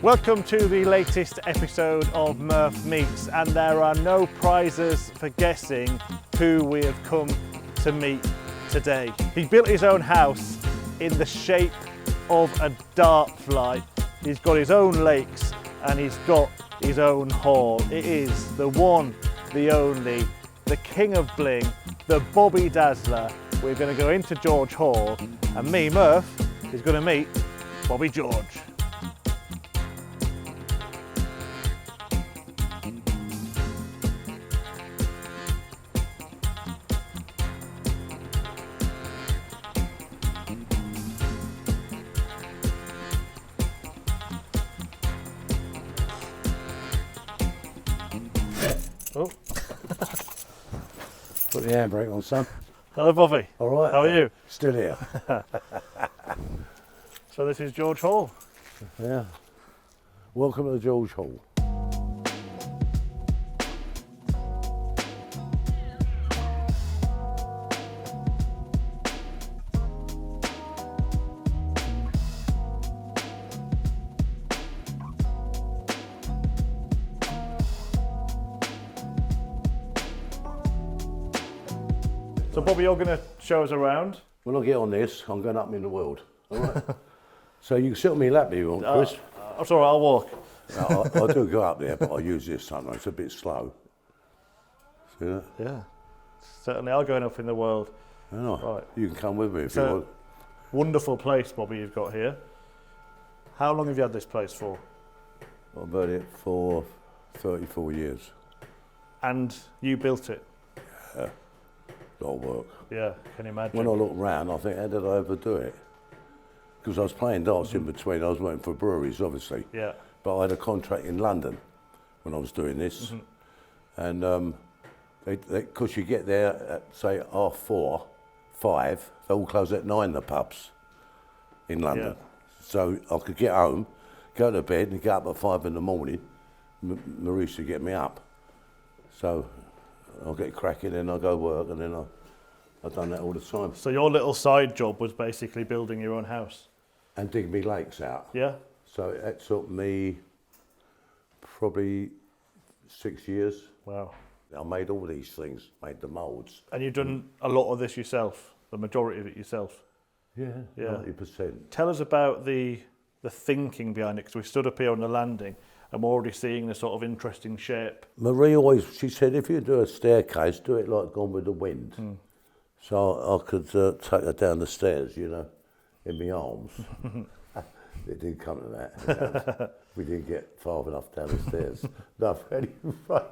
Welcome to the latest episode of Murph Meets, and there are no prizes for guessing who we have come to meet today. He built his own house in the shape of a dart flight. He's got his own lakes and he's got his own hall. It is the one, the only, the King of Bling, the Bobby Dazzler. We're going to go into George Hall, and me, Murph, is going to meet Bobby George. Oh. Put the handbrake on, son. Hello, Bobby. All right. How are you? Still here. So this is George Hall. Yeah. Welcome to George Hall. So Bobby, you're going to show us around. When I get on this, I'm going up in the world. All right. So you can sit on me lap if you want, Chris. That's all right, I'll walk. I do go up there, but I use this sometimes. It's a bit slow. See that? Yeah, certainly are going up in the world. I know. Right. You can come with me if So- you want. Wonderful place, Bobby, you've got here. How long have you had this place for? I've had it for 34 years. And you built it? Got to work. Yeah, can you imagine? When I look round, I think, how did I overdo it? Because I was playing darts in between. I was working for breweries, obviously. Yeah. But I had a contract in London when I was doing this. And because you get there at, say, 4:30, 5, they all close at 9, the pubs in London. Yeah. So I could get home, go to bed and get up at 5 in the morning. Maurice would get me up. So I'll get cracking and I'll go work, and then I've done that all the time. So your little side job was basically building your own house? And dig me lakes out. Yeah? So it took me probably 6 years. Wow. I made all these things, made the moulds. And you've done a lot of this yourself, the majority of it yourself? Yeah, Yeah. 90%. Tell us about the thinking behind it, because we stood up here on the landing and we're already seeing the sort of interesting shape. Marie always, she said, if you do a staircase, do it like Gone with the Wind. So I could take her down the stairs, you know, in my arms. It didn't come to that. We didn't get far enough down the stairs. No, anyway.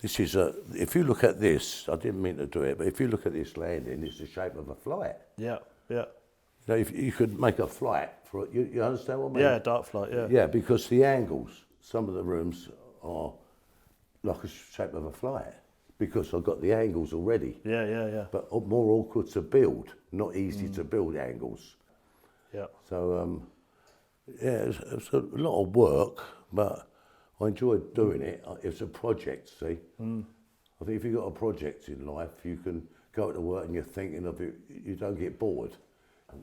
This is if you look at this, I didn't mean to do it, but if you look at this landing, it's the shape of a flight. Yeah, yeah. You know, if you could make a flight for it, you understand what I mean? Yeah, dark flight, yeah. Yeah, because the angles, some of the rooms are like a shape of a flight, because I've got the angles already. Yeah, yeah, yeah. But more awkward to build, not easy to build angles. Yeah. So, yeah, it's a lot of work, but I enjoyed doing it. It's a project, see? I think if you've got a project in life, you can go to work and you're thinking of it, you don't get bored.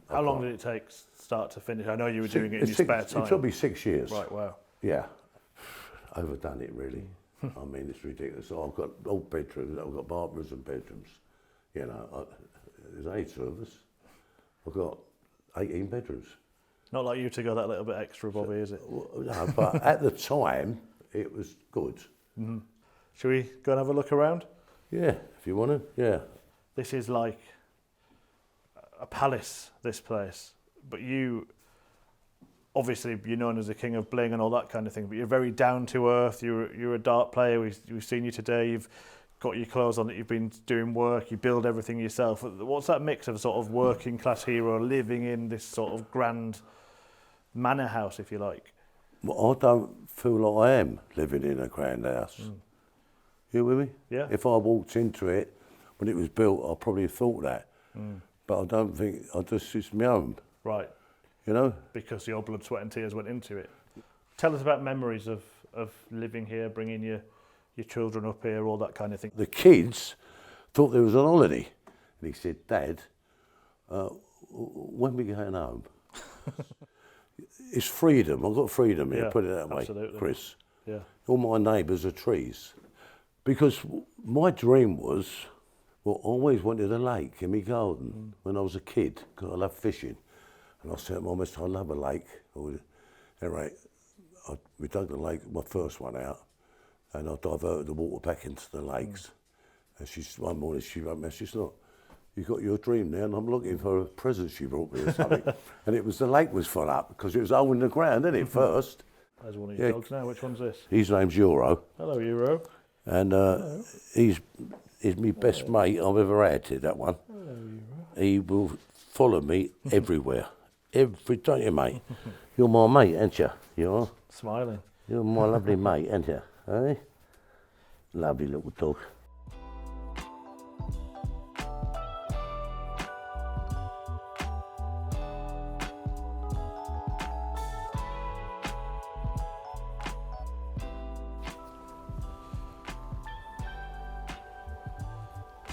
How long did it take start to finish? I know you were doing it in your spare time. It took me 6 years. Right, wow. Yeah. Overdone it, really. I mean, it's ridiculous. I've got old bedrooms, I've got bathrooms and bedrooms. You know, there's 8 of us. I've got 18 bedrooms. Not like you to go that little bit extra, Bobby, is it? No, but at the time, it was good. Shall we go and have a look around? Yeah, if you want to, yeah. This is like a palace, this place. But you, obviously, you're known as the King of Bling and all that kind of thing, but you're very down to earth. You're a dart player. We've seen you today. You've got your clothes on, that you've been doing work. You build everything yourself. What's that mix of sort of working class hero living in this sort of grand manor house, if you like? Well, I don't feel like I am living in a grand house. You with me? Yeah. If I walked into it when it was built, I probably thought that. But I don't think, it's my own. Right. You know? Because your blood, sweat and tears went into it. Tell us about memories of living here, bringing your children up here, all that kind of thing. The kids thought there was on holiday. And he said, Dad, when are we going home? it's freedom. I've got freedom here, Yeah, put it that way, absolutely. Chris. Yeah. All my neighbours are trees. Because my dream was, well, I always wanted a lake in my garden when I was a kid, because I love fishing. And I said to Mum, I love a lake. Anyway, we dug the lake, my first one out, and I diverted the water back into the lakes. And one morning she wrote me, she said, look, you got your dream now, and I'm looking for a present she brought me or something. And it was the lake was full up, because it was hole in the ground, didn't it, first? There's one of your dogs now. Which one's this? His name's Euro. Hello, Euro. And he's my best mate I've ever had, that one. Hello, Euro. He will follow me everywhere. Don't you, mate? You're my mate, ain't you? You are. Smiling. You're my lovely mate, ain't you? Eh? Lovely little dog.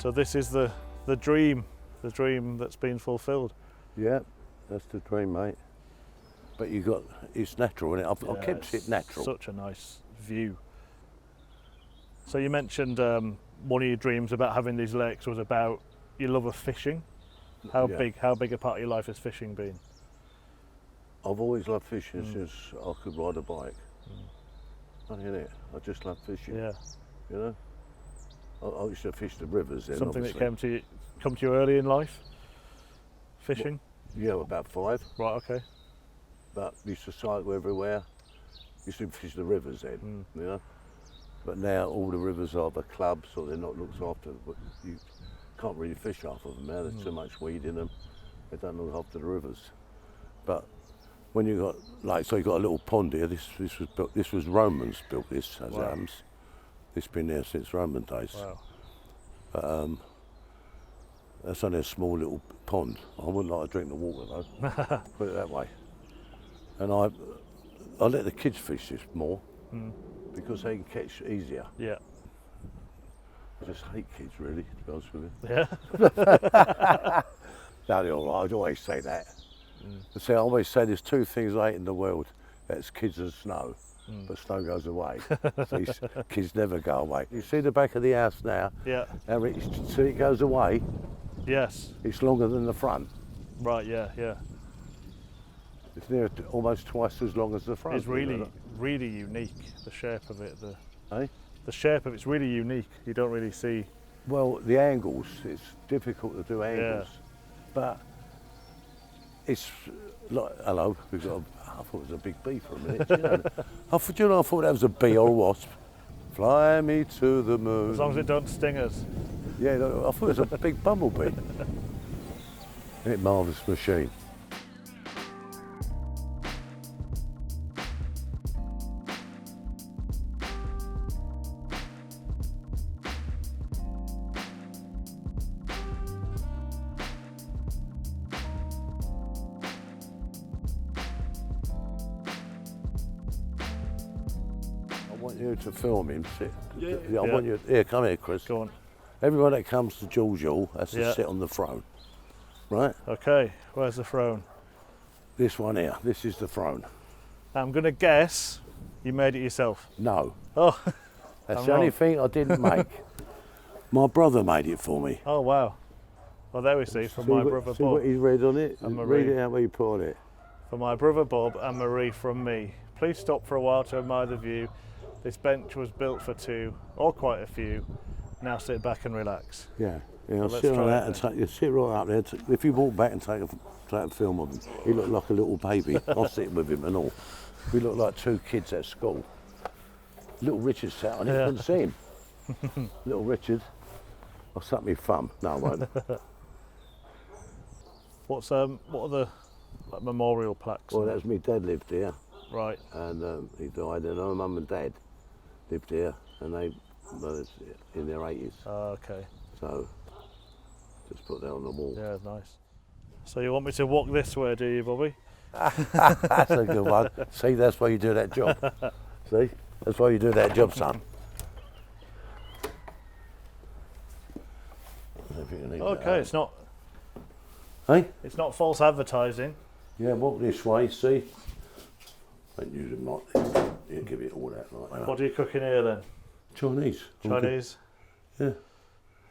So this is the dream that's been fulfilled. Yeah, that's the dream, mate. But it's natural, isn't it? I've kept it natural. Such a nice view. So you mentioned one of your dreams about having these lakes was about your love of fishing. How big a part of your life has fishing been? I've always loved fishing since I could ride a bike. Funny, isn't it? I just love fishing. Yeah. You know? I used to fish the rivers then. Something obviously. that come to you early in life? Fishing? Yeah, about 5. Right, okay. But we used to cycle everywhere. Used to fish the rivers then, you know. But now all the rivers are the clubs, or they're not looked after. But you can't really fish half of them now. There's too much weed in them. They don't look after the rivers. But when you got so you got a little pond here. This was built. This was Romans built this as Wow. It's been there since Roman days. Wow. But that's only a small little pond. I wouldn't like to drink the water though. Put it that way. And I let the kids fish this more because they can catch easier. Yeah. I just hate kids, really, to be honest with you. Yeah. No, they're all right. I'd always say that. I always say there's 2 things I hate in the world. That's kids and snow. But snow goes away. So kids never go away. You see the back of the house now? Yeah. So it goes away. Yes. It's longer than the front. Right, yeah, yeah. It's near almost twice as long as the front. It's really, really unique, the shape of it. Eh? The shape of it's really unique. You don't really see. Well, the angles, it's difficult to do angles. But it's like, hello, we've got I thought it was a big bee for a minute. I thought that was a bee or a wasp. Fly me to the moon. As long as it don't sting us. Yeah, I thought it was a big bumblebee. Isn't it marvellous machine? I want you to film him. Sit. I want you. Here, come here, Chris. Go on. Everyone that comes to George Hall has to sit on the throne, right? Okay, where's the throne? This one here. This is the throne. I'm going to guess you made it yourself. No, Oh, that's I'm the only wrong. thing I didn't make. My brother made it for me. oh wow. Well, there we see, from See my what- brother see what Bob. he's read on it. And Read Marie. it out where you put on it. For my brother Bob and Marie from me. Please stop for a while to admire the view. This bench was built for 2, or quite a few. Now sit back and relax. Yeah, I'll let's sit on try that it and then. you sit right up there. If you walk back and take a film of him, he looked like a little baby. I'll sit with him and all. We look like 2 kids at school. Little Richard sat on it, Yeah. couldn't see him. Little Richard. I'll suck me thumb. No, I won't. What are the memorial plaques? Well, that's me dad lived here, Right. and he died, and my mum and dad lived here, and they were in their 80s. Okay. So, just put that on the wall. Yeah, nice. So you want me to walk this way, do you, Bobby? That's a good one. See, that's why you do that job. See? That's why you do that job, son. Okay, it's not Hey? false advertising. Yeah, walk this way, see? Ain't using like you give it all that like that. What do you cook in here then? Chinese. Chinese? Yeah.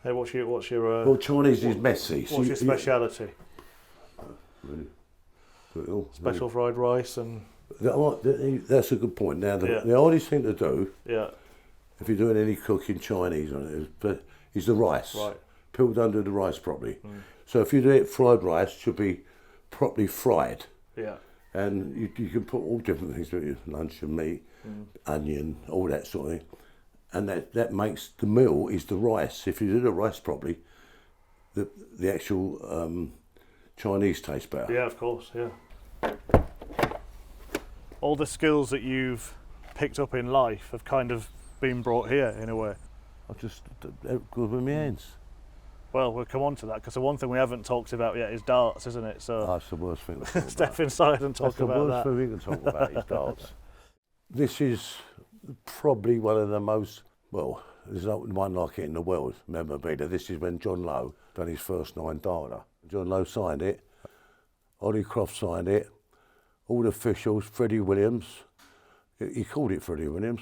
Hey, what's your well, Chinese is messy. What's your speciality? Special fried rice and... That's a good point. Now, the hardest thing to do, if you're doing any cooking Chinese on it, is the rice. Right. People don't do the rice properly. So if you do it fried rice, it should be properly fried. Yeah. And you can put all different things with your luncheon meat, onion, all that sort of thing. And that makes the meal is the rice. If you do the rice properly, the actual Chinese tastes better. Yeah, of course, yeah. All the skills that you've picked up in life have kind of been brought here in a way. I just good with my hands. Well, we'll come on to that because the one thing we haven't talked about yet is darts, isn't it? So that's the worst thing to talk about. Step inside and talk about that. That's the worst thing we can talk about is darts. This is probably one of the most, well, there's not one like it in the world, memorabilia. This is when John Lowe done his first 9 darter. John Lowe signed it, Ollie Croft signed it, all the officials, Freddie Williams, he called it Freddie Williams,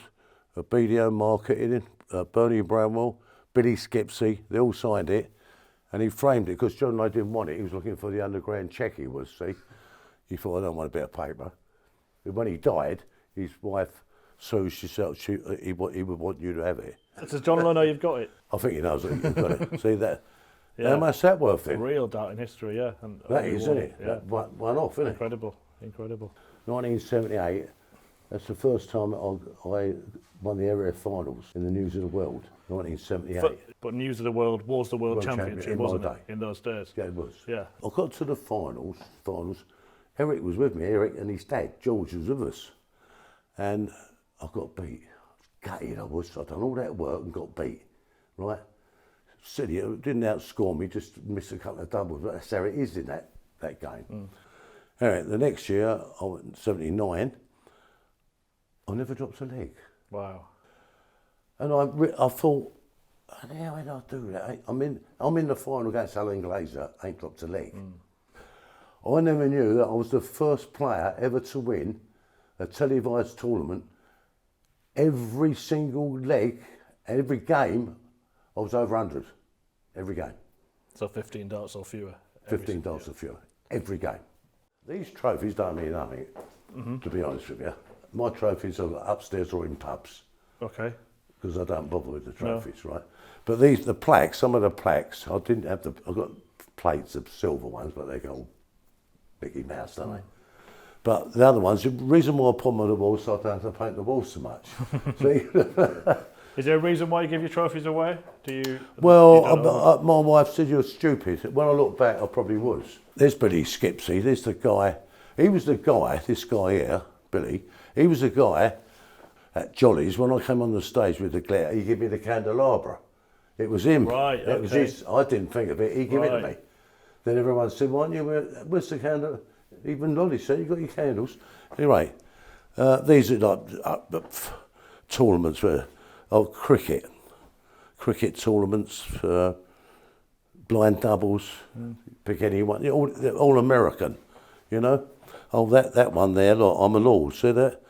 BDO Marketing, Bernie Bramwell, Billy Skipsey, they all signed it. And he framed it because John Lowe didn't want it. He was looking for the underground check, he was, see. He thought, I don't want a bit of paper. But when he died, his wife, Sue, she said he would want you to have it. Does John Lowe know you've got it? I think he knows that you've got it. See that? Yeah. How much that worth it? A real dart in history, yeah. And that is, isn't it? Yeah. One off, isn't Incredible, incredible. 1978, that's the first time I won the area finals in the News of the World, 1978. But News of the World was the World Championship, wasn't it, in those days? Yeah, it was. Yeah. I got to the finals. Eric was with me, Eric and his dad, George, was with us. And I got beat. Gutted I was. I'd done all that work and got beat, right? Silly, it didn't outscore me, just missed a couple of doubles, but that's how it is in that game. Anyway, the next year, I went 79, I never dropped a leg. Wow. And I thought, how did I do that? I'm in the final against Alan Glazer, ain't dropped a leg. I never knew that I was the first player ever to win a televised tournament. Every single leg, every game, I was over 100. Every game. So 15 darts or fewer? 15 darts or fewer. Every game. These trophies don't mean nothing, to be honest with you. My trophies are upstairs or in pubs. Okay. Because I don't bother with the trophies, right? But the plaques, some of the plaques, I didn't have I got plates of silver ones, but they go Mickey Mouse, don't they? But the other ones, the reason why I put them on the wall is so I don't have to paint the walls so much. See? Is there a reason why you give your trophies away? Do you? Well, my wife said you're stupid. When I look back, I probably was. There's Billy Skipsey. There's the guy. He was the guy. This guy here, Billy. He was the guy at Jolly's when I came on the stage with the glitter. He gave me the candelabra. It was him. Right. It was his. I didn't think of it. He gave it to me. Then everyone said, "Why don't you? Where's the candle?" Even Lolly said, "You got your candles." Anyway, these are like tournaments where. Oh, cricket tournaments, blind doubles, pick anyone, all American, you know. Oh, that one there, look, I'm a lord, see that?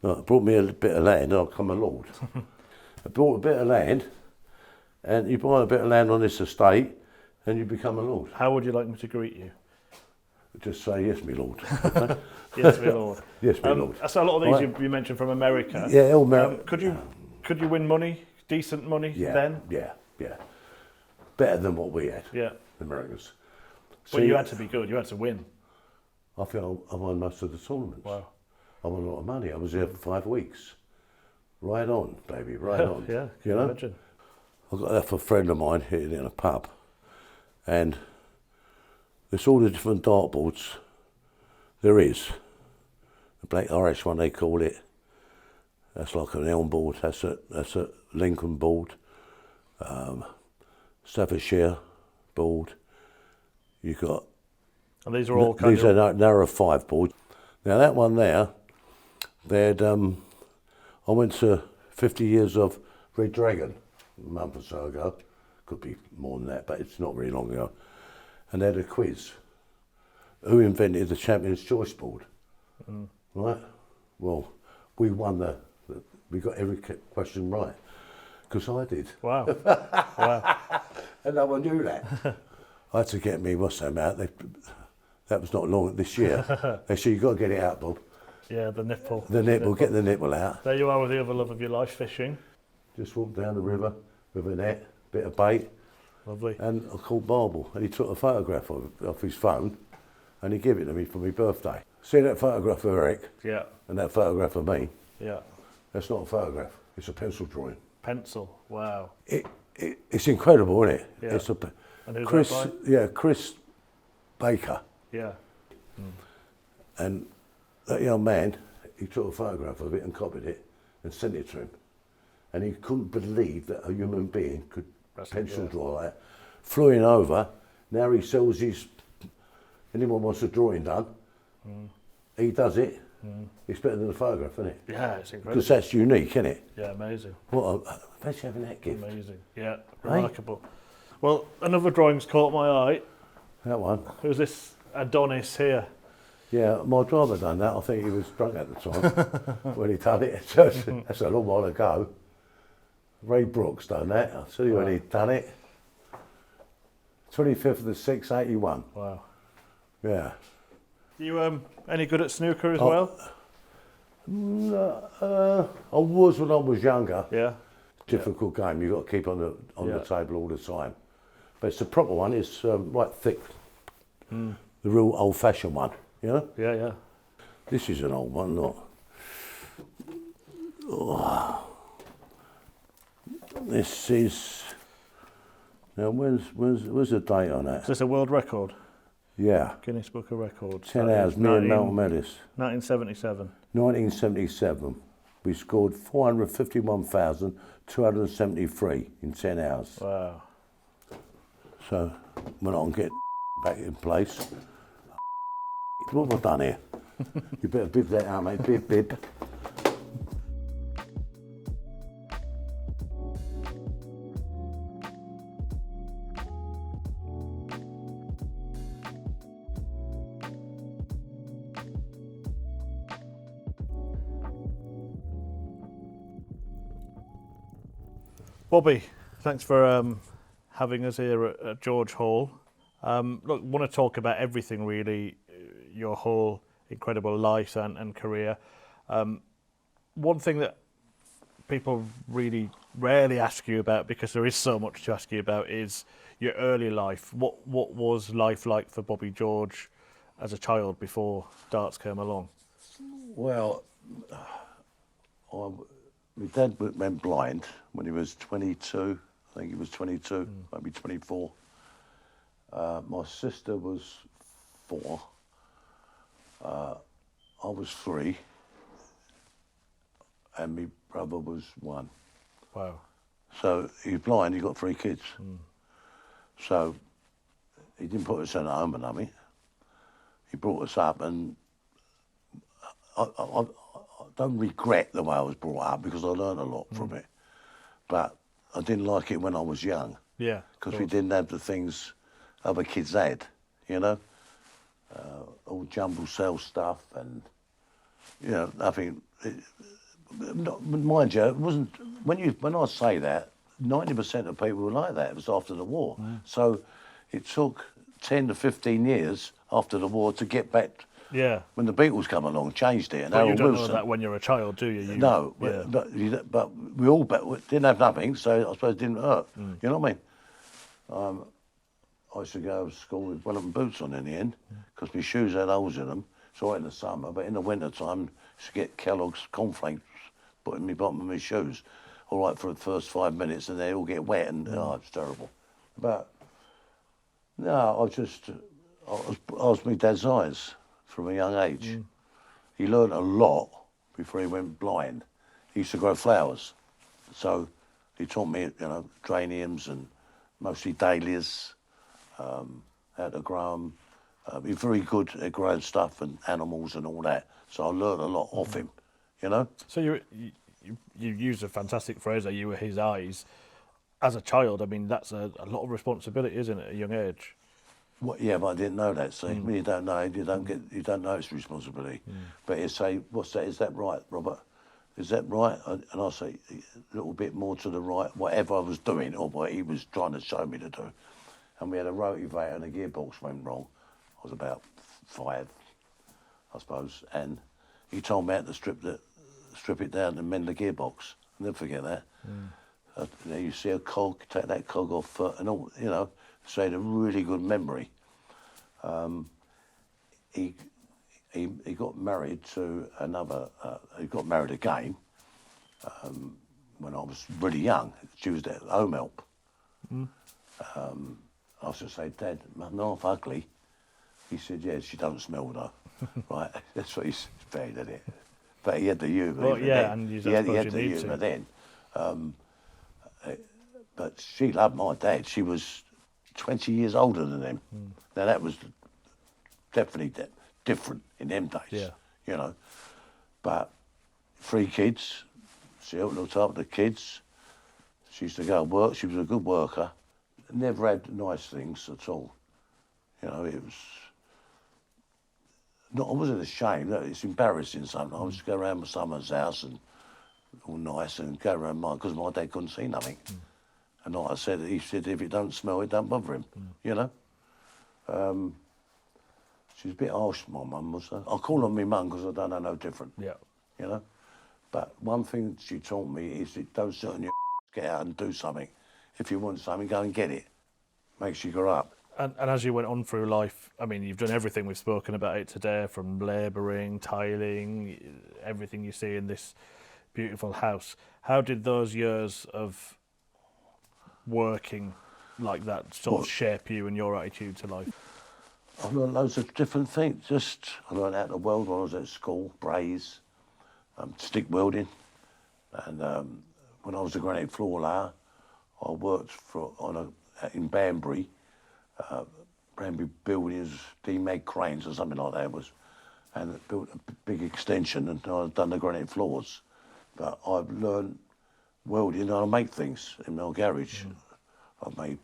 No, it brought me a bit of land and I'll come a lord. I bought a bit of land, and you buy a bit of land on this estate and you become a lord. How would you like me to greet you? Just say, yes, me lord. Yes, me lord. Yes, me lord. So a lot of these you mentioned from America. Yeah, all American. Could you win money, decent money then? Yeah. Better than what we had. Yeah. The Americans. Well, you had to be good. You had to win. I feel I won most of the tournaments. Wow. I won a lot of money. I was there for 5 weeks. Right on, baby, right on. Yeah, can you imagine? I got that for a friend of mine here in a pub. And there's all the different dartboards there is. The Black Irish one, they call it. That's like an elm board. That's a Lincoln board. Staffordshire board. You got. And these are all these are narrow 5 boards. Now that one there, they had. I went to 50 years of Red Dragon a month or so ago. Could be more than that, but it's not very long ago. And they had a quiz. Who invented the Champions Choice board? Right. Well, we won we got every question right, because I did. Wow. Wow. And no one knew that. I had to get me, what's that out? That was not long this year. They said, you've got to get it out, Bob. Yeah, the nipple. The nipple, get the nipple out. There you are with the other love of your life, fishing. Just walked down the river with a net, bit of bait. Lovely. And I called Barbel, and he took a photograph off his phone, and he gave it to me for my birthday. See that photograph of Eric? Yeah. And that photograph of me? Yeah. That's not a photograph, it's a pencil drawing. Pencil, wow. It's incredible, isn't it? Yeah. It's And who's Chris, that by? yeah, Chris Baker. Yeah. And that young man, he took a photograph of it and copied it and sent it to him. And he couldn't believe that a human being could pencil draw like that. Flew in over, now he sells his, anyone wants a drawing done, he does it. It's better than a photograph, isn't it? Yeah, it's incredible. Because that's unique, isn't it? Yeah, amazing. Imagine having that gift. Amazing. Yeah, remarkable. Well, another drawing's caught my eye. That one. Who's this Adonis here? Yeah, my driver done that. I think he was drunk at the time when he done it. That's a long while ago. Ray Brooks done that. I'll tell you when he done it. 25th of the 6th, 81. Wow. Yeah. You any good at snooker as well? I was when I was younger. Yeah. Difficult game. You've got to keep on the table all the time. But it's the proper one. It's right thick. The real old-fashioned one. You know? Yeah, yeah. This is an old one, not. Oh. This is. Now, where's the date on that? Is this a world record? Yeah. Guinness Book of Records. 10 hours, me and Malcolm Ellis. 1977. 1977. We scored 451,273 in 10 hours. Wow. So, went on get back in place. What have I done here? You better bib that out, mate. Bib. Bobby, thanks for having us here at George Hall. Look, want to talk about everything really, your whole incredible life and career. One thing that people really rarely ask you about, because there is so much to ask you about, is your early life. What was life like for Bobby George as a child before darts came along? Well, my dad went blind when he was 22. I think he was 22, maybe 24. My sister was 4. I was 3. And my brother was 1. Wow. So he's blind, he got 3 kids. So he didn't put us in a home or nothing. He brought us up, and I don't regret the way I was brought up, because I learned a lot from it. But I didn't like it when I was young. Yeah. Because we didn't have the things other kids had, you know? All jumble cell stuff and, you know, nothing. Mind you, it wasn't, when I say that, 90% of people were like that. It was after the war. So it took 10 to 15 years after the war to get back. Yeah. When the Beatles come along, changed it. And But you don't Wilson, know that when you're a child, do you? No, Yeah. but we all didn't have nothing, so I suppose it didn't hurt. You know what I mean? I used to go to school with Wellington boots on in the end, because my shoes had holes in them. So in the summer, but in the winter time, I used to get Kellogg's cornflakes put in the bottom of my shoes. All right for the first 5 minutes, and they all get wet, and it's terrible. But no, I was my dad's eyes from a young age. He learned a lot before he went blind. He used to grow flowers, so he taught me, you know, geraniums and mostly dahlias, how to grow them. He's very good at growing stuff and animals and all that. So I learned a lot off him, you know. So you used a fantastic phrase that you were his eyes. As a child, I mean, that's a lot of responsibility, isn't it, at a young age? What, yeah, but I didn't know that. See, when you don't know, you don't know it's responsibility. But you say, "What's that? Is that right, Robert? Is that right?" And I say, "A little bit more to the right, whatever I was doing or what he was trying to show me to do." And we had a rotivator and a gearbox went wrong. I was about 5, I suppose, and he told me how to strip it down and mend the gearbox. I'll never forget that. You see a cog, take that cog off, and all, you know. So he had a really good memory. He got married to another. He got married again when I was really young. She was at home help. I used to say, "Dad, I'm half ugly." He said, "Yeah, she don't smell though." Right? That's what he's fair at it. But he had the humour. Well, yeah, then. and you he had suppose the you need humour to. then. But she loved my dad. She was 20 years older than him. Now that was definitely different in them days. Yeah. You know. But 3 kids. She looked after the kids. She used to go to work. She was a good worker. Never had nice things at all. You know, it was. No, I wasn't ashamed. No, it's embarrassing sometimes. I used to go around my someone's house and all nice and go around mine because my dad couldn't see nothing. And like I said, he said, if it don't smell, it don't bother him. You know. She's a bit harsh, my mum was. I call her my mum because I don't know no different. Yeah. You know. But one thing she taught me is that don't sit on your get out and do something. If you want something, go and get it. Makes you grow up. And as you went on through life, I mean, you've done everything we've spoken about it today, from labouring, tiling, everything you see in this beautiful house. How did those years of working like that sort of shape you and your attitude to life? I learned loads of different things. I learned out in the world when I was at school, braze, stick welding. And when I was a granite floor layer, I worked in Banbury. Banbury Buildings, demag cranes or something like that it was, and built a big extension, and I've done the granite floors. But I've learned welding and I make things in my garage. I've made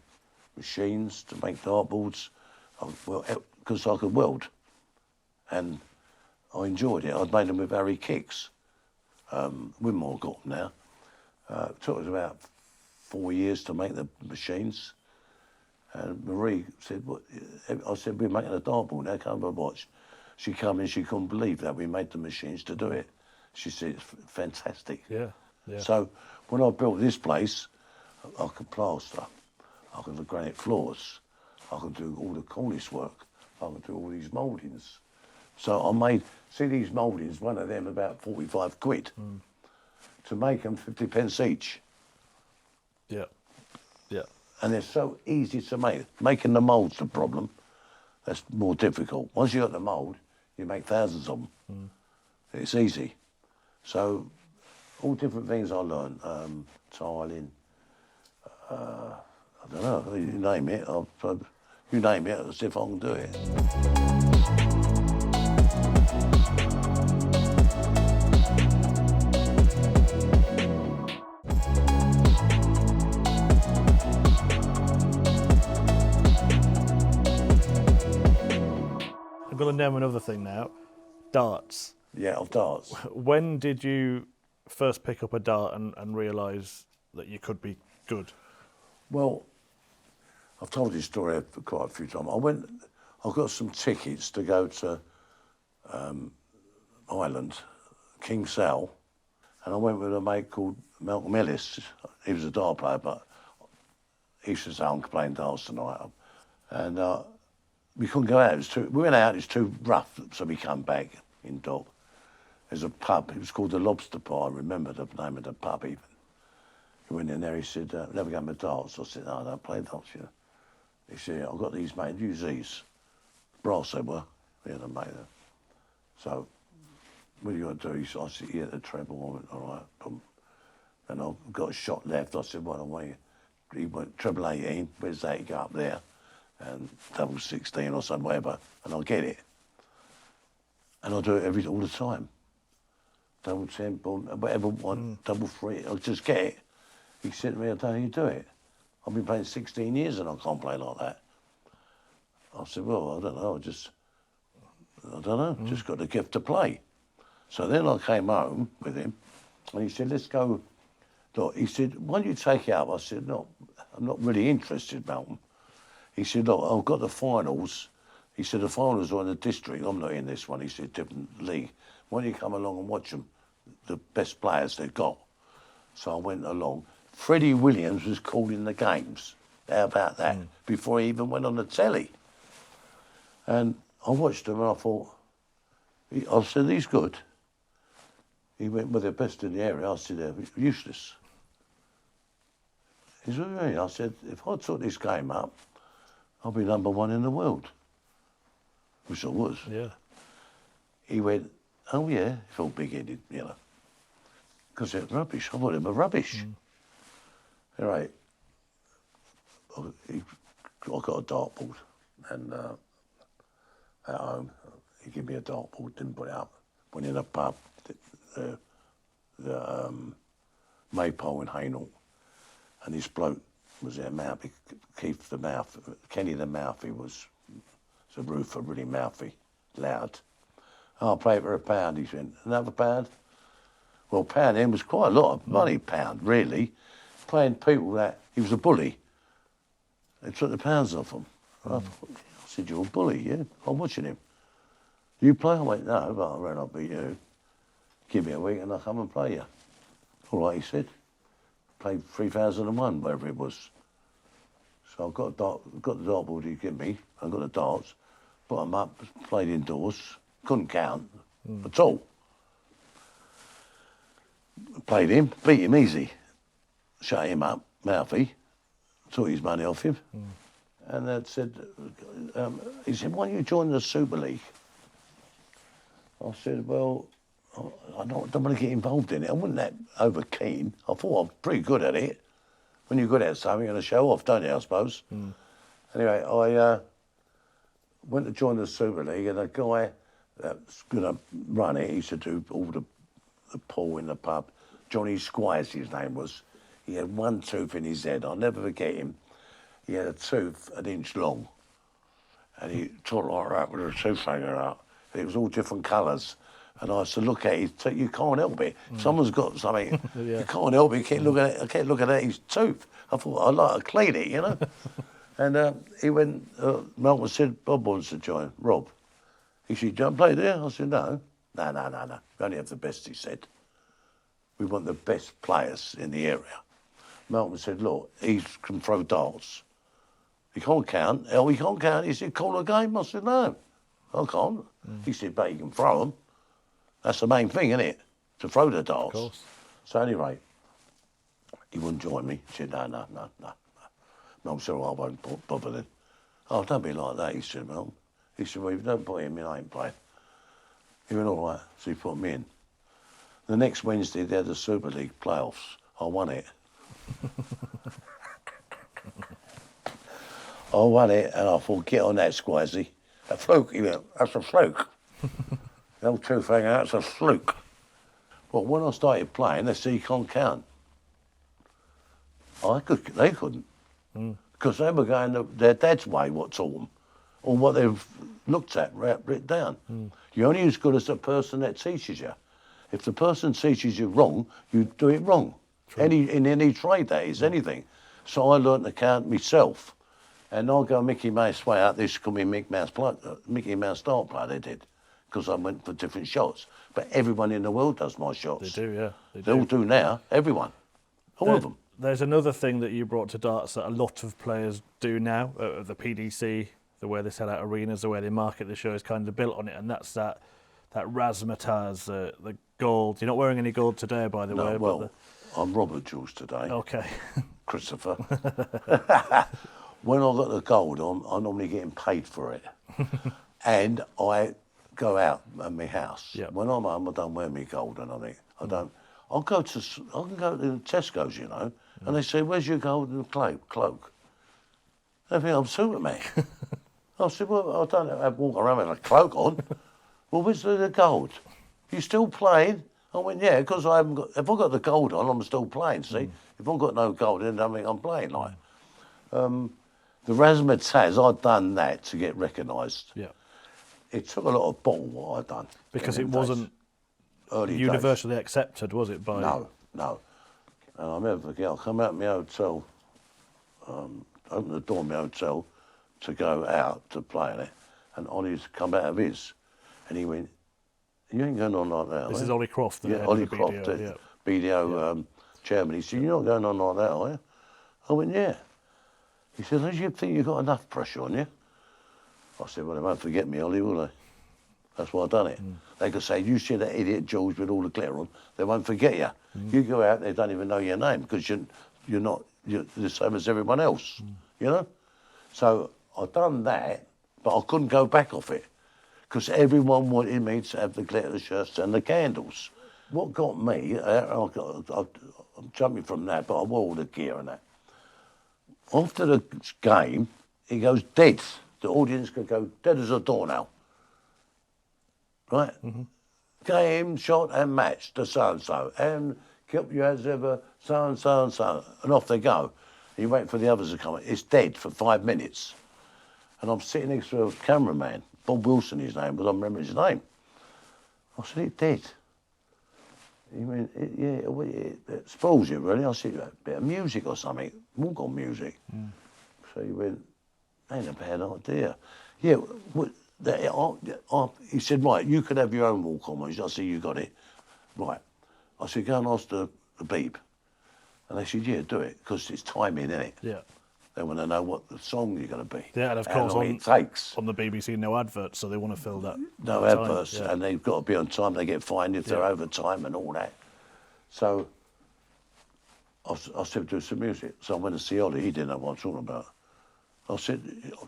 machines to make dartboards, because I could weld, and I enjoyed it. I'd made them with Harry Kicks. Winmore got them now. It took us about 4 years to make the machines. And Marie said, "What?" I said, "We're making a dartboard now, come and watch." She come in, she couldn't believe that we made the machines to do it. She said, "It's fantastic." Yeah, yeah. So when I built this place, I could plaster, I could do granite floors, I could do all the cornice work, I could do all these mouldings. So I made, see these mouldings, one of them about 45 quid. To make them 50 pence each. Yeah, yeah. And they're so easy to make. Making the moulds the problem. That's more difficult. Once you got the mould, you make thousands of them. It's easy. So, all different things I learned. Tiling. I don't know. You name it. You name it. I'll see if I can do it. I'm going to name another thing now. Darts. Yeah, of darts. When did you first pick up a dart and realise that you could be good? Well, I've told this story quite a few times. I got some tickets to go to Ireland, King Sal, and I went with a mate called Malcolm Ellis. He was a dart player, but he used to say, "I'm playing darts tonight." And we couldn't go out. We went out, it was too rough, so we come back in dock. There's a pub, it was called the Lobster Pie, I remember the name of the pub even. He went in there, he said, "Never go to darts." I said, "No, I don't play darts, you know." He said, "I've got these, mate, use these." Brass they were, we had them made them. So, what do you got to do? I said, "Yeah, the treble." I went, "All right, boom." And I've got a shot left. I said, "Well, away." He went treble 18, where's that? He go up there, and double 16 or something, whatever, and I'll get it. And I'll do it all the time. Double 10, boom, whatever one, double 3, I'll just get it. He said to me, "I don't know how you do it. I've been playing 16 years and I can't play like that." I said, well, I don't know, just got the gift to play. So then I came home with him, and he said, let's go. Look, he said, why don't you take it up? I said, no, I'm not really interested, Malcolm. He said, look, I've got the finals. He said, the finals are in the district. I'm not in this one. He said, different league. Why don't you come along and watch them, the best players they've got? So I went along. Freddie Williams was calling the games. How about that? Before he even went on the telly. And I watched him and I thought, I said, he's good. He went with the best in the area. I said, they're useless. He said, what do you mean? I said, if I took this game up, I'll be #1 in the world. Which I was. Yeah. He went, oh yeah, it's all big-headed, you know. Because they're rubbish. I thought they were rubbish. Anyway, I got a dartboard, and at home, he gave me a dartboard, didn't put it up. Went in a pub, the Maypole in Hainault, and this bloke was there, mouthy, Keith the Mouth, Kenny the Mouthy was a roofer, really mouthy, loud. I'll play for £1. He said, another £1? Well, £1 then was quite a lot of money, £1, really. Playing people that, he was a bully. They took the pounds off him. I said, you're a bully, yeah? I'm watching him. You play? I went, no, but I reckon I'll beat you. Give me a week and I'll come and play you. All right, he said. Played 3001, wherever it was. So I got the dartboard he gave me. I got the darts, put them up, played indoors. Couldn't count at all. Played him, beat him easy. Shut him up, mouthy. Took his money off him. And they said, he said, why don't you join the Super League? I said, well, I don't want to get involved in it. I wasn't that over keen. I thought I was pretty good at it. When you're good at something, you're going to show off, don't you, I suppose? Anyway, I went to join the Super League, and the guy that's going to run it, he used to do all the pool in the pub. Johnny Squires, his name was. He had one tooth in his head. I'll never forget him. He had a tooth 1 inch long, and he talked like that with a tooth hanging out. It was all different colours. And I used to look at his tooth. You can't help it. Someone's got something. You can't help it. You keep looking at, I kept looking at his tooth. I thought, I'd like to clean it, you know. And he went, Malcolm said, Bob wants to join. Rob. He said, do you want to play there? I said, no. No. We only have the best, he said. We want the best players in the area. Malcolm said, look, he can throw darts. He can't count. Oh, he can't count. He said, call a game. I said, no, I can't. He said, but he can throw them. That's the main thing, isn't it? To throw the darts. Of course. So anyway, he wouldn't join me. He said, no. Malcolm said, well, I won't bother then. Oh, don't be like that, he said, Malcolm. He said, well, if you don't put him in, I ain't playing. He went, all right. So he put me in. The next Wednesday, they had the Super League playoffs. I won it. I won it, and I thought, get on that, Squizzy. A fluke, he went, that's a fluke. The old tooth hanging out, it's a fluke. Well, when I started playing, they said you can't count. They couldn't. Because they were going their dad's way, what taught them, or what they've looked at, written down. You're only as good as the person that teaches you. If the person teaches you wrong, you do it wrong. In any trade, that is, anything. So I learned to count myself. And I'll go Mickey Mouse way out. This could be Mickey Mouse dart player, they did. Because I went for different shots. But everyone in the world does my shots. They do, yeah. They all do now, everyone. All of them. There's another thing that you brought to darts that a lot of players do now, the PDC, the way they set out arenas, the way they market the show is kind of built on it, and that's that razzmatazz, the gold. You're not wearing any gold today, by the way. Well, I'm Robert Jules today. Okay. Christopher. When I got the gold on, I'm normally getting paid for it. And I go out at my house. Yep. When I'm home, I don't wear my gold and I think, I can go to Tesco's, you know, and they say, where's your golden cloak? They think I'm Superman. I said, well, I don't walk around with a cloak on. Well, where's the gold? You still playing? I went, yeah, because I haven't got, if I've got the gold on, I'm still playing, see? If I've got no gold, then I don't think I'm playing, like. The The razzmatazz, I'd done that to get recognised. Yeah. It took a lot of ball what I'd done. Because it wasn't early universally accepted, was it? By No. And I'll never forget, I come out of my hotel, opened the door of my hotel to go out to play in it, and Ollie's come out of his, and he went, "You ain't going on like that." This is Ollie Croft, the head Ollie of the Croft, BDO. BDO chairman. He said, "You're not going on like that, are you?" I went, "Yeah." He said, "Don't you think you've got enough pressure on you?" I said, "Well, they won't forget me, Ollie, will they?" That's why I've done it. They could say, "You see that idiot George with all the glitter on, they won't forget you." You go out, they don't even know your name because you're the same as everyone else, you know? So I've done that, but I couldn't go back off it because everyone wanted me to have the glitter shirts and the candles. What got me, I'm jumping from that, but I wore all the gear and that. After the game, he goes dead. The audience could go dead as a doornail. Right? Game, shot and match to so-and-so. And keep you as ever, so-and-so and so. And off they go. And you wait for the others to come. It's dead for 5 minutes. And I'm sitting next to a cameraman, Bob Wilson his name, but I remember his name. I said, "It's dead." He went, it spoils you, really. I said, "A bit of music or something, walk-on music." So he went, "Ain't a bad idea." Yeah, he said, "Right, you could have your own walk-on music." I said, "You got it." Right. I said, "Go and ask the Beeb." And they said, "Yeah, do it, because it's timing, innit?" Yeah. They want to know what the song you're going to be. Yeah, and of how course long it takes. on the BBC, no adverts, so they want to fill that. No that adverts, time. Yeah. and they've got to be on time. They get fined if they're over time and all that. So I said, "Do some music." So I went to see Ollie. He didn't know what I was talking about. I said,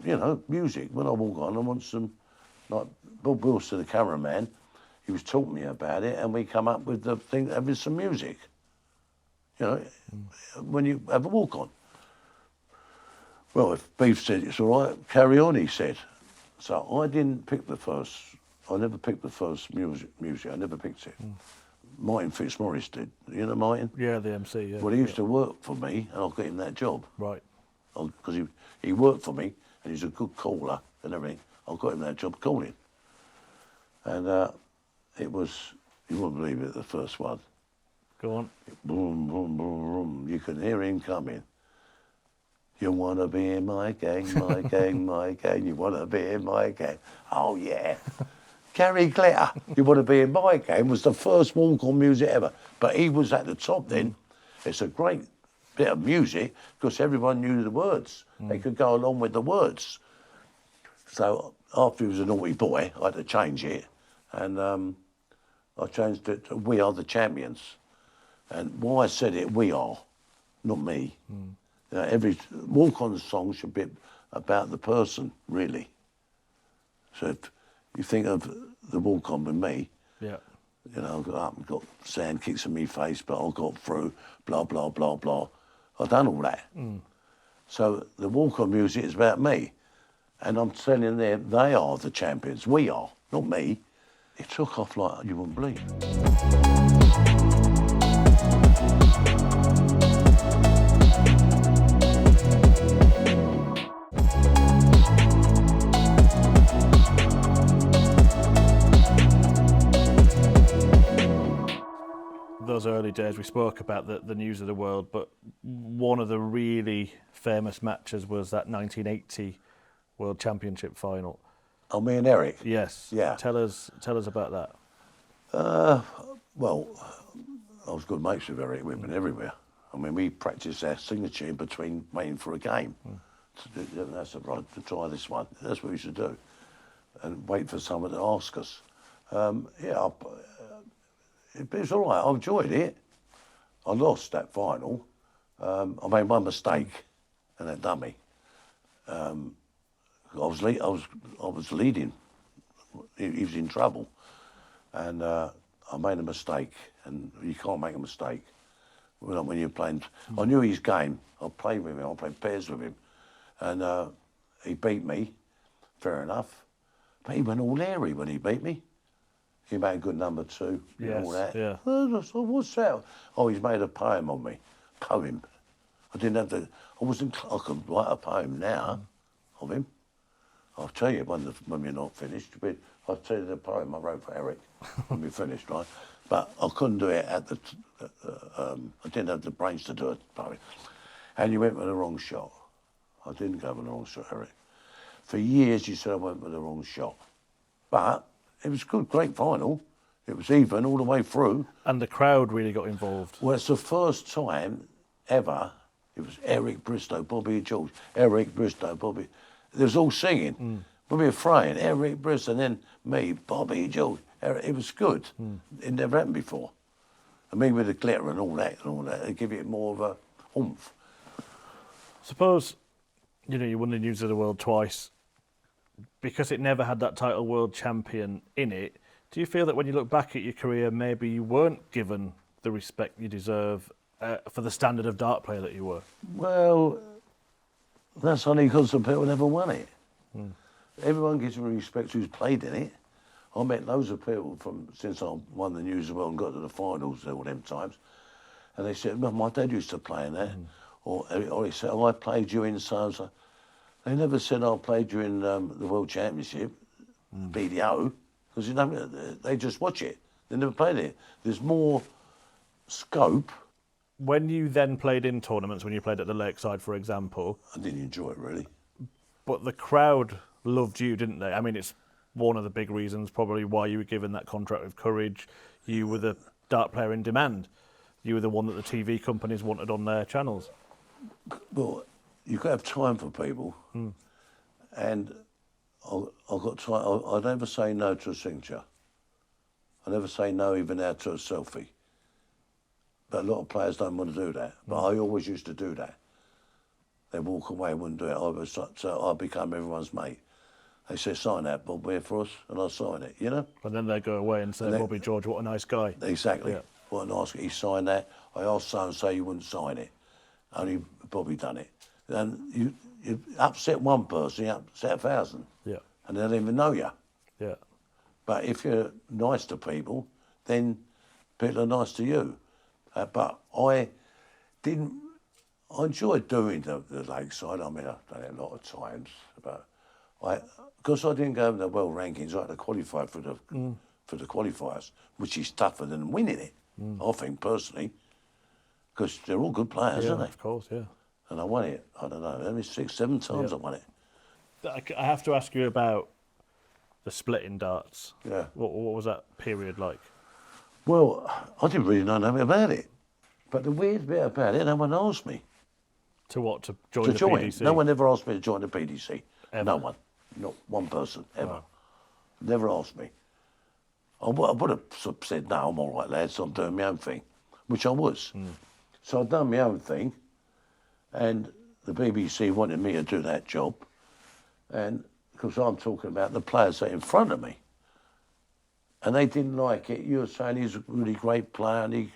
"You know, music. When I walk on, I want some." Like Bob Wilson, the cameraman, he was talking to me about it, and we come up with the thing having some music. You know, when you have a walk on. Well, if Beef said it's all right, carry on, he said. So I didn't pick the first. I never picked the first music. I never picked it. Martin Fitzmaurice did. You know Martin? Yeah, the MC. Yeah. Well, he used to work for me, and I got him that job. Right. Because he worked for me, and he's a good caller and everything. I got him that job calling. And it was, you wouldn't believe it, the first one. Go on. Boom, boom, boom, boom. You can hear him coming. You want to be in my gang, my gang, my gang. You want to be in my gang. Oh, yeah. Gary Glitter, You Want to Be in My Gang was the first walk-on music ever. But he was at the top then. It's a great bit of music because everyone knew the words. They could go along with the words. So after he was a naughty boy, I had to change it. And I changed it to We Are the Champions. And why I said it, we are, not me. You know, every walk-on song should be about the person, really. So if you think of the walk-on with me, Yeah. you know, I got up and got sand kicks in my face, but I got through, blah, blah, blah, blah. I've done all that. So the walk-on music is about me. And I'm telling them they are the champions. We are, not me. It took off like you wouldn't believe. Those early days, we spoke about the news of the world, but one of the really famous matches was that 1980 World Championship final. Oh, me and Eric? Yes. Yeah. Tell us about that. Well, I was good mates with Eric. We've been everywhere. I mean, we practiced our signature in between waiting for a game. That's right, to try this one. That's what we used to do. And wait for someone to ask us. It was all right. I enjoyed it. I lost that final. I made one mistake, and that done me. I was leading. He was in trouble, and I made a mistake. And you can't make a mistake when you're playing. I knew his game. I played with him. I played pairs with him, and he beat me. Fair enough, but he went all airy when he beat me. He made a good number 2, Yes, all that. yeah. So what's that? Oh, he's made a poem on me. Poem. I didn't have to. I could write a poem now. of him. I'll tell you when we're not finished. I'll tell you the poem I wrote for Eric when we finished, right? But I couldn't do it at the. I didn't have the brains to do a poem. And you went with the wrong shot. I didn't go with the wrong shot, Eric. For years you said I went with the wrong shot. But it was good, great final. It was even all the way through. And the crowd really got involved. Well, it's the first time ever. It was Eric Bristow, Bobby George, Eric Bristow, Bobby. They was all singing. Bobby Fraying, Eric Bristow, and then me, Bobby George. Eric. It was good. It never happened before. And me with the glitter and all that, they give it more of a oomph. Suppose, you won the News of the World twice. Because it never had that title world champion in it, do you feel that when you look back at your career, maybe you weren't given the respect you deserve for the standard of dart player that you were? Well, that's only because the people never won it. Everyone gives me respect who's played in it. I met loads of people since I won the News of the World and got to the finals all them times, and they said, well, my dad used to play in that. Or he said, oh, I played you in so. They never said I played you in the World Championship, BDO, because they just watch it. They never played it. There's more scope. When you then played in tournaments, when you played at the Lakeside, for example... I didn't enjoy it, really. But the crowd loved you, didn't they? I mean, it's one of the big reasons probably why you were given that contract with Courage. You were the dart player in demand. You were the one that the TV companies wanted on their channels. Well, you've got to have time for people. And I've got time. I never say no to a signature. I never say no even now to a selfie. But a lot of players don't want to do that. But I always used to do that. They walk away and wouldn't do it. So I become everyone's mate. They say, sign that, Bob, here for us, and I'll sign it, And then they go away and say, Bobby George, what a nice guy. Exactly. Yeah. What a nice guy. He signed that. I asked so-and-so, you wouldn't sign it. Only Bobby done it. And you upset one person, you upset 1,000. Yeah. And they don't even know you. Yeah. But if you're nice to people, then people are nice to you. But I enjoyed doing the Lakeside. I mean, I've done it a lot of times. But because I didn't go in the world rankings, I had to qualify for the qualifiers, which is tougher than winning it, I think, personally. Because they're all good players, aren't they? Of course, yeah. And I won it, I don't know, maybe 6, 7 times I won it. I have to ask you about the split in darts. Yeah. What was that period like? Well, I didn't really know nothing about it. But the weird bit about it, no one asked me. To what? To join the PDC? No one ever asked me to join the PDC. Ever? No one. Not one person, ever. Oh. Never asked me. I would have said, no, I'm all right, lads, I'm doing my own thing, which I was. So I'd done my own thing, and the BBC wanted me to do that job, and because I'm talking about the players that are in front of me, and they didn't like it. You were saying he's a really great player, and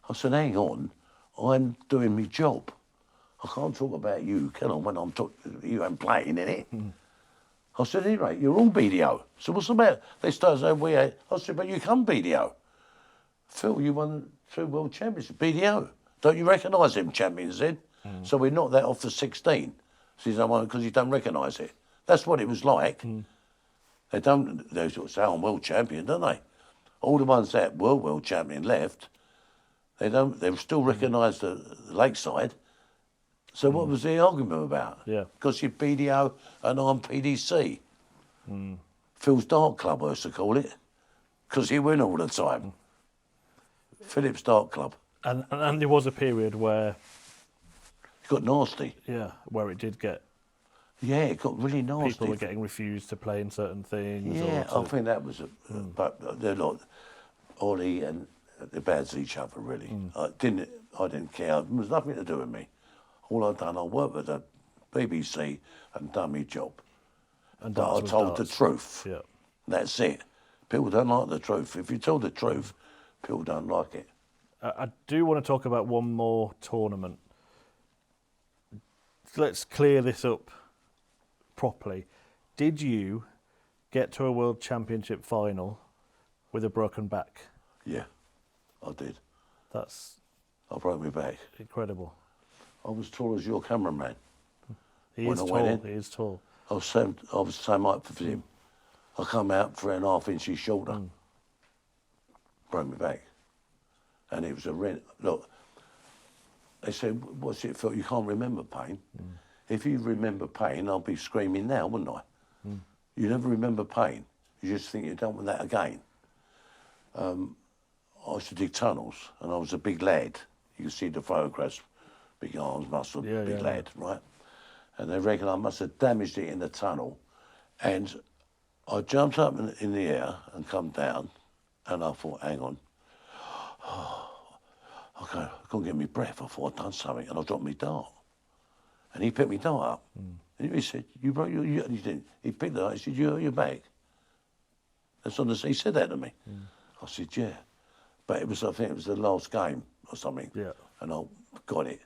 I said, hang on, I'm doing my job. I can't talk about you, can I, when I'm talking, you ain't playing in it. I said, anyway, you're all BDO. So what's the matter? They started saying, I said, but you come BDO. Phil, you won 2 world championships, BDO. Don't you recognise them champions then? So we knocked that off to 16. So because you don't recognise it. That's what it was like. They sort of say, I'm world champion, don't they? All the ones that were world champion left, they still recognise the Lakeside. So what was the argument about? Yeah. Because you're BDO and I'm PDC. Phil's Dart Club, I used to call it, because he win all the time. Philip's Dart Club. And there was a period where... It got nasty. Yeah, where it did get... Yeah, it got really nasty. People were getting refused to play in certain things. Yeah, I think that was... But they're like... Ollie and they're bad to each other, really. I didn't care. It was nothing to do with me. All I'd done, I worked with the BBC and done my job. And but I told the truth. Yeah. That's it. People don't like the truth. If you tell the truth, people don't like it. I do want to talk about one more tournament. Let's clear this up properly. Did you get to a World Championship final with a broken back? Yeah, I did. I broke my back. Incredible. I was tall as your cameraman. He is tall. He is tall. I was the same height for him. I come out 3.5 inches shorter. Broke my back. And it was a rent. Look, they said, what's it for? You can't remember pain. If you remember pain, I'll be screaming now, wouldn't I? You never remember pain. You just think you don't want that again. I used to dig tunnels, and I was a big lad. You can see the photographs, big arms, muscle, big lad, right? And they reckon I must have damaged it in the tunnel. And I jumped up in the air and come down, and I thought, hang on. Okay, I couldn't get my breath. I thought I'd done something, and I dropped my dart. And he picked my dart up. And he said, you broke your... He didn't. He picked it up. He said, you hurt your back? That's on the... He said that to me. I said, yeah. But it was, I think it was the last game or something. Yeah. And I got it.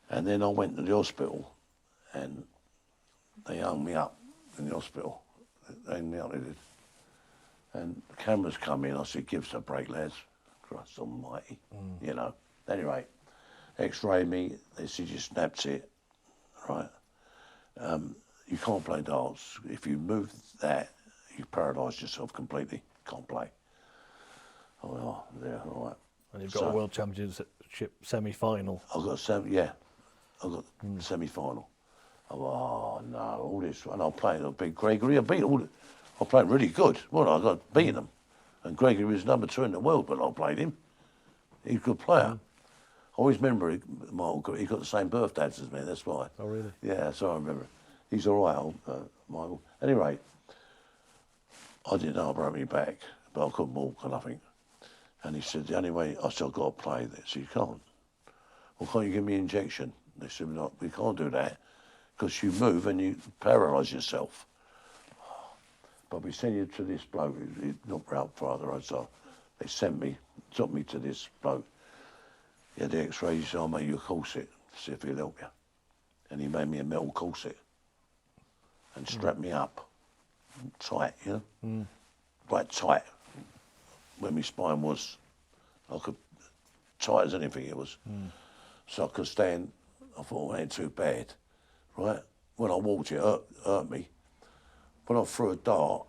And then I went to the hospital, and they hung me up in the hospital. They hung me up, they did. And the cameras come in. I said, give us a break, lads. Christ almighty, you know. Anyway, x-ray me. They said, you snapped it, right? You can't play darts. If you move that, you paralyse yourself completely. Can't play. Oh, yeah, all right. And you've got a World Championship semi-final. I got semi-final. Oh no, all this, and I played. I beat Gregory. I played really good. Well, I got beaten him, and Gregory was #2 in the world, but I played him. He's a good player. I always remember he got the same birthday as me. That's why. Oh really? Yeah, so I remember. He's all right, Michael. Anyway, I didn't know I broke my back, but I couldn't walk or nothing. And he said, the only way, I said, I've got to play this. He said, you can't. Well, can't you give me an injection? They said, no, we can't do that because you move and you paralyse yourself. But we send you to this bloke, he knocked out Father Road, so they took me to this bloke. He had the x-rays, he said, I'll make you a corset, see if he'll help you. And he made me a metal corset and strapped me up tight, you know, right tight. Where my spine was, tight as anything it was. So I could stand, I thought it ain't too bad, right? When I walked it hurt me. When I threw a dart,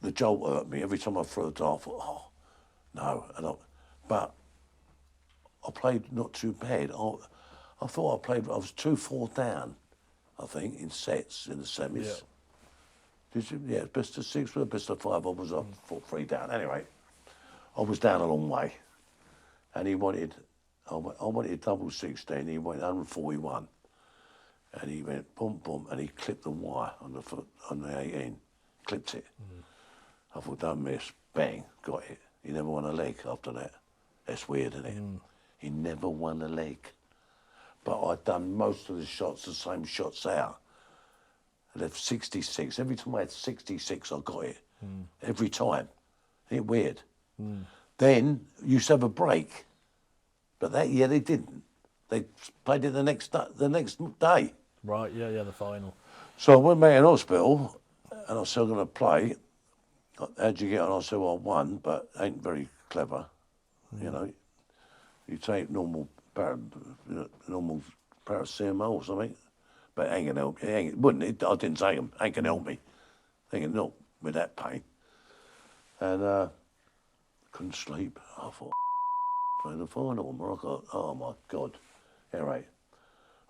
the jolt hurt me. Every time I threw a dart, I thought, oh, no. But I played not too bad. I thought I was 2-4 down, I think, in sets, in the semis. Yeah. Did you? Yeah, best of 6 or best of 5, I was up 3 down. Anyway. I was down a long way, and I wanted double 16. He went 141, and he went boom boom, and he clipped the wire on the 18, clipped it. I thought, don't miss, bang, got it. He never won a leg after that. That's weird, isn't it? He never won a leg, but I'd done most of the shots, the same shots out. I left 66. Every time I had 66, I got it. Every time. Isn't it weird? Then you used to have a break, but that year they didn't. They played it the next day. Right, yeah, the final. So I went back in hospital, and I said, I'm going to play. How'd you get on? I said, well, I won, but ain't very clever. You know, you take normal paracetamol or something, but it ain't going to help you. I didn't take them. Ain't going to help me. Ain't going to help with that pain. And couldn't sleep. I thought, play the final. Morocco. Oh my God. Anyway,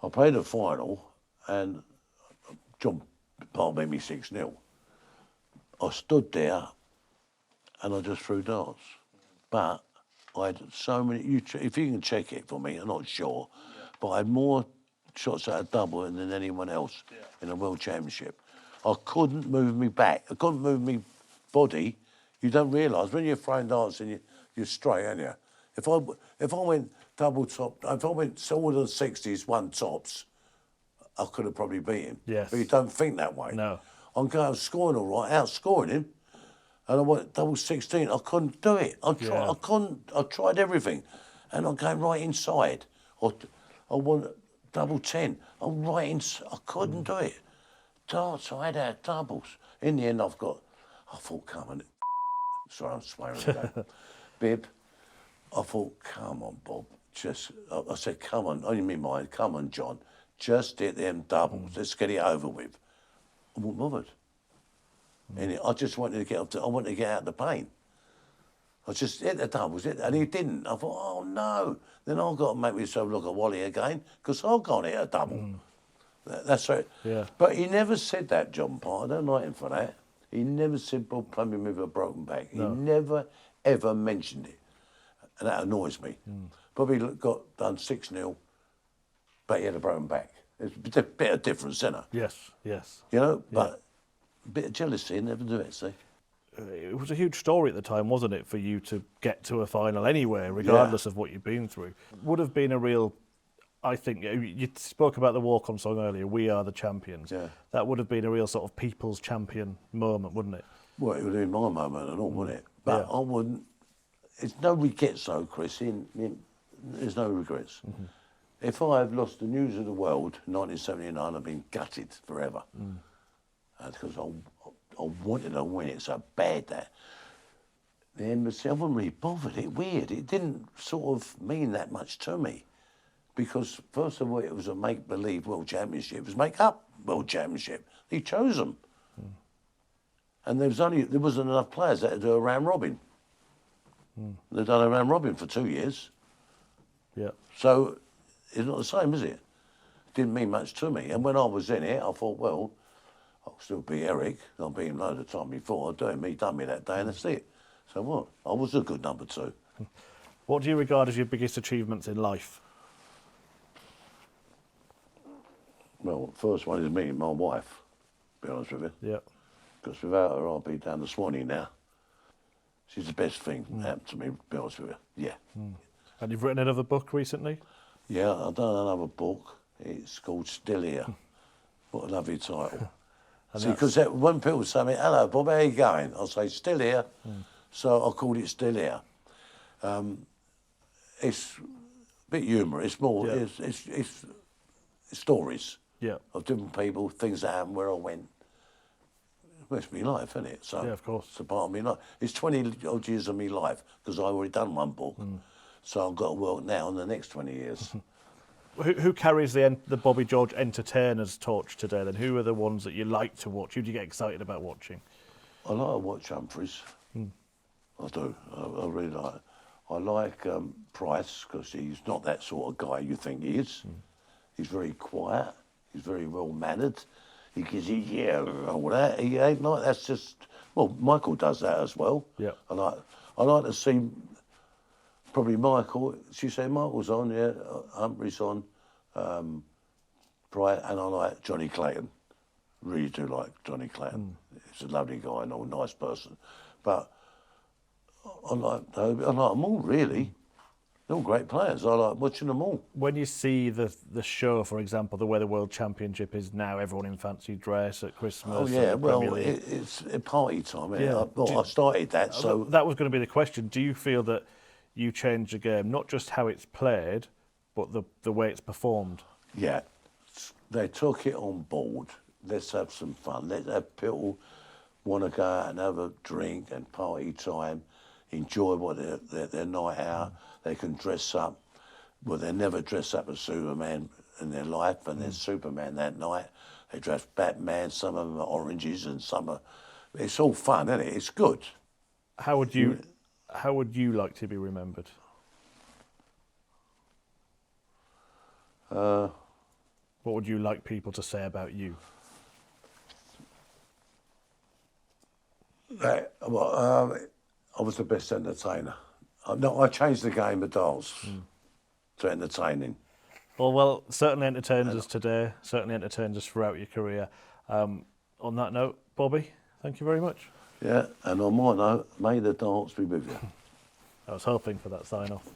I played the final, and John Park made me 6-0. I stood there, and I just threw darts. But I had so many. If you can check it for me, I'm not sure, but I had more shots at a double than anyone else in a World Championship. I couldn't move me back. I couldn't move me body. You don't realise when you're throwing darts and you're straight, aren't you? If I went double top, if I went all the 60s, 1 tops, I could have probably beat him. Yes. But you don't think that way. No. I'm going scoring all right, outscoring him, and I went double 16. I couldn't do it. I tried everything, and I'm going right inside. Or I want double 10. I'm right inside. I couldn't do it. Darts, I had out doubles. In the end, I thought, come on. Sorry, I'm swearing again. Bib, I thought, come on, Bob. I said, come on, in my mind, come on, John. Just hit them doubles. Let's get it over with. I wasn't bothered. And I just wanted to get up to, I wanted to get out of the pain. I just hit the doubles, and he didn't. I thought, oh no. Then I've got to make myself look at Wally again, because I've got to hit a double. That's right. Yeah. But he never said that, John Parr. I don't like him for that. He never said Bob plumbing with a broken back. No. He never, ever mentioned it. And that annoys me. Bobby got done 6-0, but he had a broken back. It's a bit of difference, isn't it? Yes, yes. You know, but a bit of jealousy, never do it, see? It was a huge story at the time, wasn't it, for you to get to a final anyway, regardless of what you've been through. Would have been a real, I think, you spoke about the walk-on song earlier, We Are the Champions. Yeah. That would have been a real sort of people's champion moment, wouldn't it? Well, it would have been my moment and all, wouldn't it? But I wouldn't, it's no regrets though, Chris. There's no regrets. If I have lost the News of the World in 1979, I've been gutted forever. Because I wanted to win it so bad that the embassy, I wasn't really bothered. It weird. It didn't sort of mean that much to me. Because first of all, it was a make-believe world championship. It was make-up world championship. He chose them. And there wasn't enough players that had to do a round robin. They've done a round robin for 2 years. Yeah. So it's not the same, is it? Didn't mean much to me. And when I was in it, I thought, well, I'll still be Eric. I'll beat him loads of time before. Done me that day, and that's it. So what? I was a good number 2. What do you regard as your biggest achievements in life? Well, first one is meeting my wife, to be honest with you. Yeah. Because without her, I'll be down the Swanee now. She's the best thing that happened to me, to be honest with you. Yeah. And you've written another book recently? Yeah, I've done another book. It's called Still Here. What a lovely title. See, because when people say to me, hello, Bob, how you going? I'll say, still here. So I called it Still Here. It's a bit humour. It's more, it's stories of different people, things that happened, where I went. It's my life, isn't it? So yeah, of course. It's a part of my life. It's 20 odd years of my life because I already done one book. So I've got to work now on the next 20 years. Who carries the Bobby George Entertainers torch today then? Who are the ones that you like to watch? Who do you get excited about watching? I like to watch Humphries. I do. I really like it. I like Price because he's not that sort of guy you think he is. He's very quiet. He's very well-mannered. He gives you all that. He ain't like that's just. Well, Michael does that as well. Yeah. I like to see. Probably Michael. She said Michael's on. Yeah, Humphrey's on. Bright, and I like Johnny Clayton. Really do like Johnny Clayton. He's a lovely guy and a nice person. But I like them all really. They're all great players. I like watching them all. When you see the show, for example, the way the World Championship is now, everyone in fancy dress at Christmas. Oh yeah, well, it's a party time. Yeah. I started that, so that was going to be the question. Do you feel that you changed the game, not just how it's played, but the way it's performed? Yeah, they took it on board. Let's have some fun. Let's have people want to go out and have a drink and party time, enjoy their night out. They can dress up. Well, they never dress up as Superman in their life, and there's Superman that night. They dress Batman. Some of them are oranges, and some are. It's all fun, isn't it? It's good. How would you like to be remembered? What would you like people to say about you? I was the best entertainer. No, I changed the game of darts to entertaining. Well, certainly entertains us today, certainly entertains us throughout your career. On that note, Bobby, thank you very much. Yeah, and on my note, may the darts be with you. I was hoping for that sign-off.